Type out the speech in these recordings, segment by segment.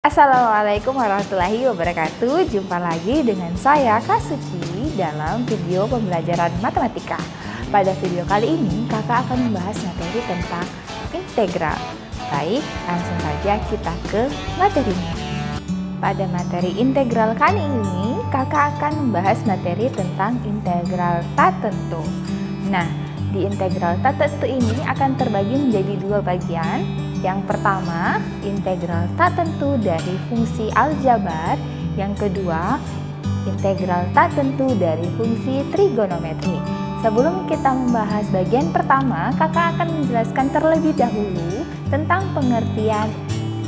Assalamualaikum warahmatullahi wabarakatuh. Jumpa lagi dengan saya Kak Suci dalam video pembelajaran matematika. Pada video kali ini kakak akan membahas materi tentang integral. Baik, langsung saja kita ke materinya. Pada materi integral kali ini kakak akan membahas materi tentang integral tak tentu. Nah, di integral tak tentu ini akan terbagi menjadi dua bagian. Yang pertama, integral tak tentu dari fungsi aljabar. Yang kedua, integral tak tentu dari fungsi trigonometri. Sebelum kita membahas bagian pertama, kakak akan menjelaskan terlebih dahulu tentang pengertian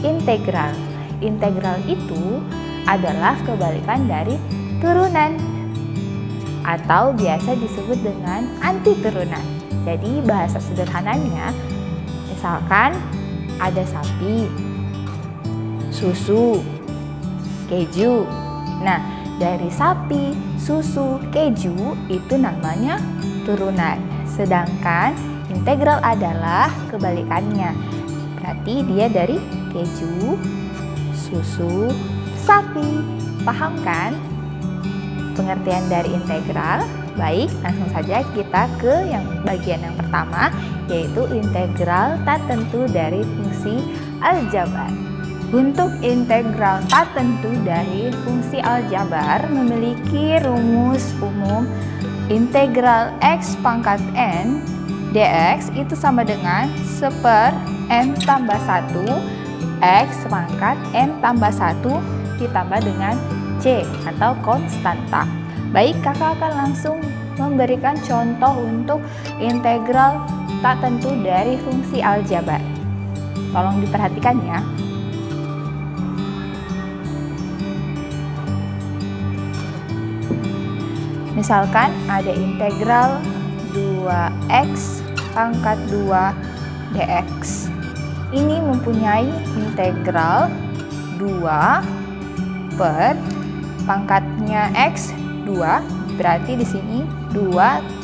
integral. Integral itu adalah kebalikan dari turunan atau biasa disebut dengan anti turunan. Jadi bahasa sederhananya, misalkan ada sapi, susu, keju. Nah, dari sapi, susu, keju itu namanya turunan. Sedangkan integral adalah kebalikannya. Berarti dia dari keju, susu, sapi. Paham kan pengertian dari integral? Baik, langsung saja kita ke bagian yang pertama, yaitu integral tak tentu dari fungsi aljabar. Untuk integral tak tentu dari fungsi aljabar memiliki rumus umum. Integral x pangkat n dx itu sama dengan 1/n tambah 1 x pangkat n tambah 1 ditambah dengan c atau konstanta. Baik, kakak akan langsung memberikan contoh untuk integral tak tentu dari fungsi aljabar. Tolong diperhatikan ya. Misalkan ada integral 2x pangkat 2 dx. Ini mempunyai integral 2 per pangkatnya x 2, berarti di sini 2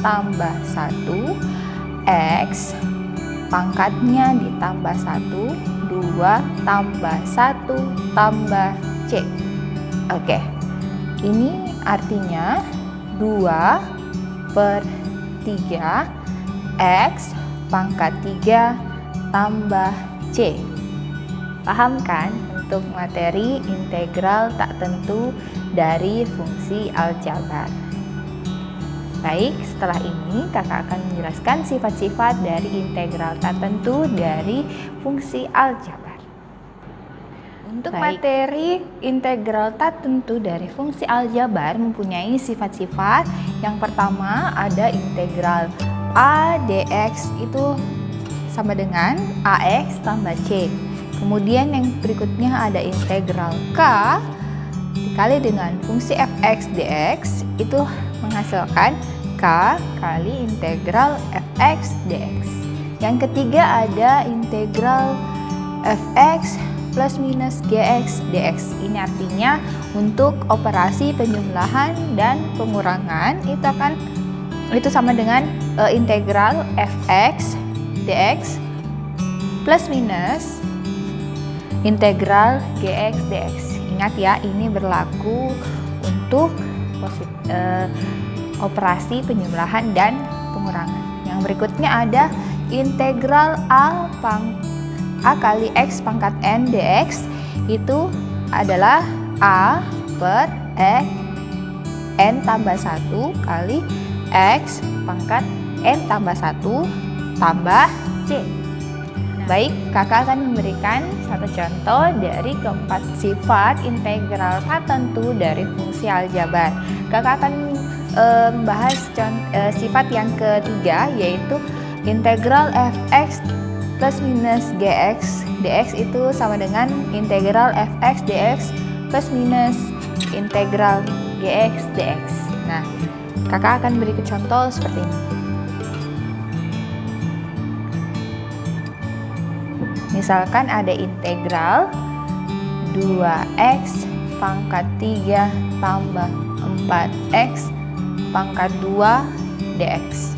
tambah 1 x pangkatnya ditambah 1, 2 tambah 1 tambah c. Oke, ini artinya 2/3 x pangkat 3 tambah c. Paham kan untuk materi integral tak tentu dari fungsi aljabar? Baik, setelah ini kakak akan menjelaskan sifat-sifat dari integral tak tentu dari fungsi aljabar. Untuk materi integral tak tentu dari fungsi aljabar mempunyai sifat-sifat. Yang pertama ada integral a dx itu sama dengan ax tambah c. Kemudian yang berikutnya ada integral k dikali dengan fungsi fx dx itu menghasilkan k kali integral fx dx. Yang ketiga ada integral fx plus minus gx dx. Ini artinya untuk operasi penjumlahan dan pengurangan itu sama dengan integral fx dx plus minus integral gx dx. Ingat ya, ini berlaku untuk operasi penjumlahan dan pengurangan. Yang berikutnya ada integral a kali x pangkat n dx. Itu adalah a per n tambah 1 kali x pangkat n tambah 1 tambah c. Baik, kakak akan memberikan satu contoh dari keempat sifat integral tak tentu dari fungsi aljabar. Kakak akan membahas sifat yang ketiga, yaitu integral fx plus minus gx dx itu sama dengan integral fx dx plus minus integral gx dx. Nah, kakak akan beri contoh seperti ini. Misalkan ada integral 2x pangkat 3 tambah 4x pangkat 2 dx.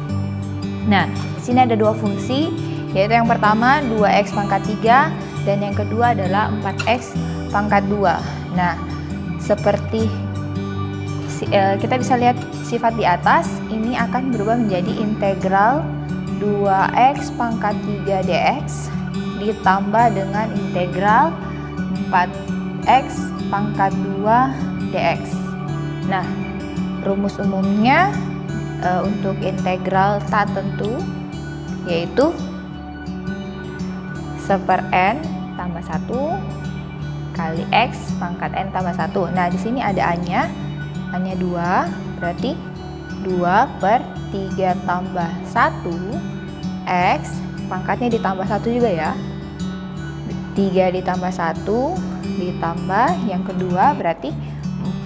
Nah, di sini ada dua fungsi, yaitu yang pertama 2x pangkat 3 dan yang kedua adalah 4x pangkat 2. Nah, seperti kita bisa lihat sifat di atas, ini akan berubah menjadi integral 2x pangkat 3 dx ditambah dengan integral 4x pangkat 2 dx. Nah, rumus umumnya untuk integral tak tentu yaitu 1/n tambah 1 kali x pangkat n tambah 1. Nah, di sini ada a-nya 2, berarti 2/3 tambah 1 x pangkatnya ditambah 1 juga ya. 3 ditambah 1 ditambah yang kedua berarti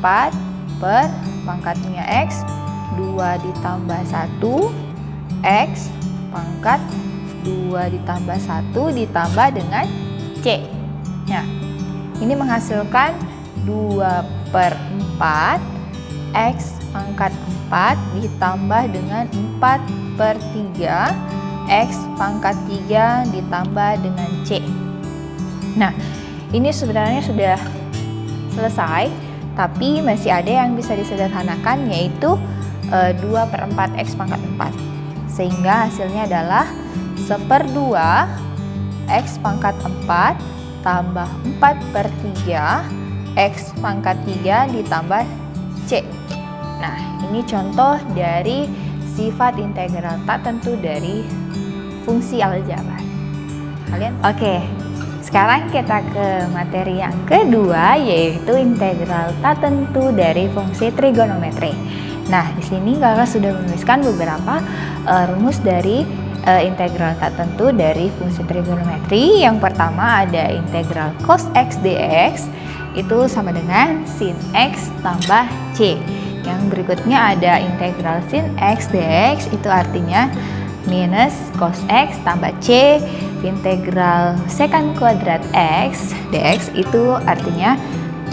4 per pangkatnya x 2 ditambah 1 x pangkat 2 ditambah 1 ditambah dengan c. Nah, ini menghasilkan 2/4 x pangkat 4 ditambah dengan 4/3 x pangkat 3 ditambah dengan c. Nah, ini sebenarnya sudah selesai, tapi masih ada yang bisa disederhanakan, yaitu 2/4 x pangkat 4. Sehingga hasilnya adalah 1/2 x pangkat 4 tambah 4/3 x pangkat 3 ditambah c. Nah, ini contoh dari sifat integral tak tentu dari fungsi aljabar. Oke, sekarang kita ke materi yang kedua, yaitu integral tak tentu dari fungsi trigonometri. Nah, di sini kakak sudah menuliskan beberapa rumus dari integral tak tentu dari fungsi trigonometri. Yang pertama ada integral cos x dx, itu sama dengan sin x tambah c. Yang berikutnya ada integral sin x dx, itu artinya minus cos x tambah c. Integral secant kuadrat x dx, itu artinya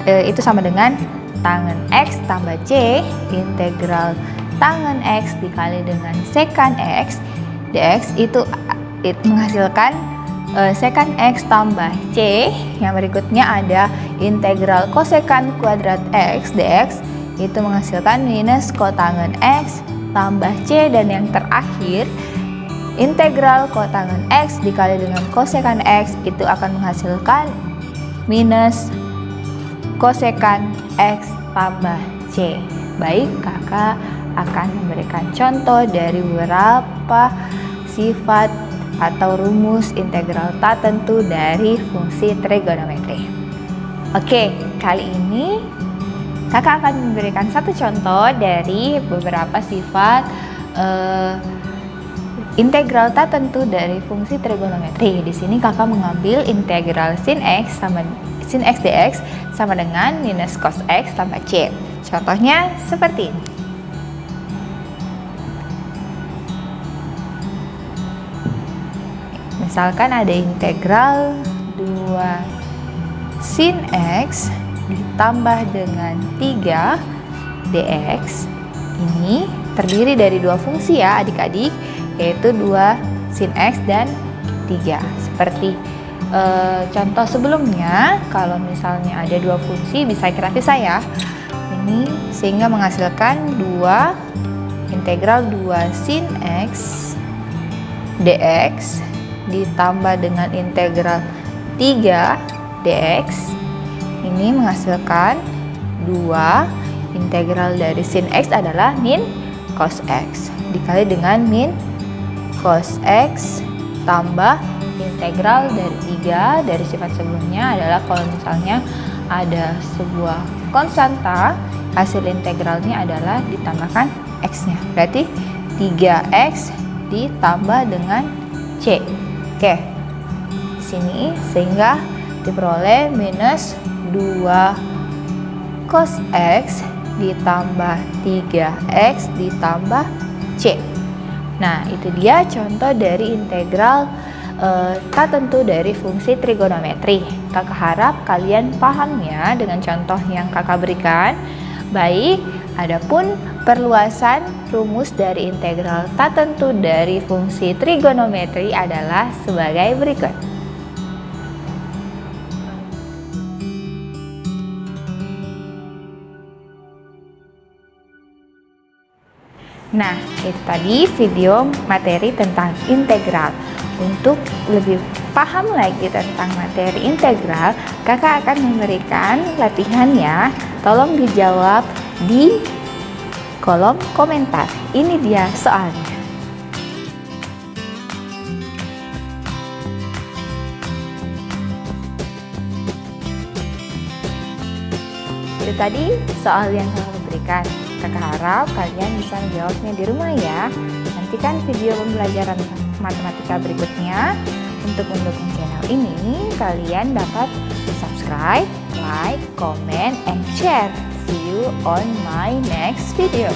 itu sama dengan tangen x tambah c. Integral tangen x dikali dengan secant x dx, itu menghasilkan secant x tambah c. Yang berikutnya ada integral cosecant kuadrat x dx, itu menghasilkan minus kotangen x tambah c. Dan yang terakhir, integral kotangen x dikali dengan cosecant x, itu akan menghasilkan minus cosecant x tambah c. Baik, kakak akan memberikan contoh dari beberapa sifat atau rumus integral tak tentu dari fungsi trigonometri. Oke, kali ini kakak akan memberikan satu contoh dari beberapa sifat integral tak tentu dari fungsi trigonometri. Di sini kakak mengambil integral sin x dx sama dengan minus cos x tambah c. Contohnya seperti ini. Misalkan ada integral 2 sin x ditambah dengan 3 dx. Ini terdiri dari dua fungsi ya adik-adik, yaitu 2 sin x dan 3. Seperti contoh sebelumnya, kalau misalnya ada dua fungsi bisa kita pisah ya. Ini sehingga menghasilkan 2 integral 2 sin x dx ditambah dengan integral 3 dx. Ini menghasilkan 2 integral dari sin x adalah min cos x dikali dengan min cos x tambah integral dari 3 dari sifat sebelumnya adalah kalau misalnya ada sebuah konstanta, hasil integralnya adalah ditambahkan x-nya. Berarti 3x ditambah dengan c. Oke, di sini sehingga diperoleh minus 2 cos x ditambah 3x ditambah c. Nah, itu dia contoh dari integral tak tentu dari fungsi trigonometri. Kakak harap kalian paham ya dengan contoh yang kakak berikan. Baik, adapun perluasan rumus dari integral tak tentu dari fungsi trigonometri adalah sebagai berikut. Nah, itu tadi video materi tentang integral. Untuk lebih paham lagi tentang materi integral, kakak akan memberikan latihannya. Tolong dijawab di kolom komentar. Ini dia soalnya. Itu tadi soal yang kakak berikan. Kakak harap kalian bisa menjawabnya di rumah ya. Nantikan video pembelajaran matematika berikutnya. Untuk mendukung channel ini, kalian dapat subscribe, like, comment, and share. See you on my next video.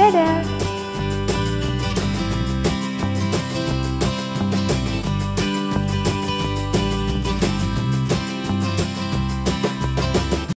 Dadah!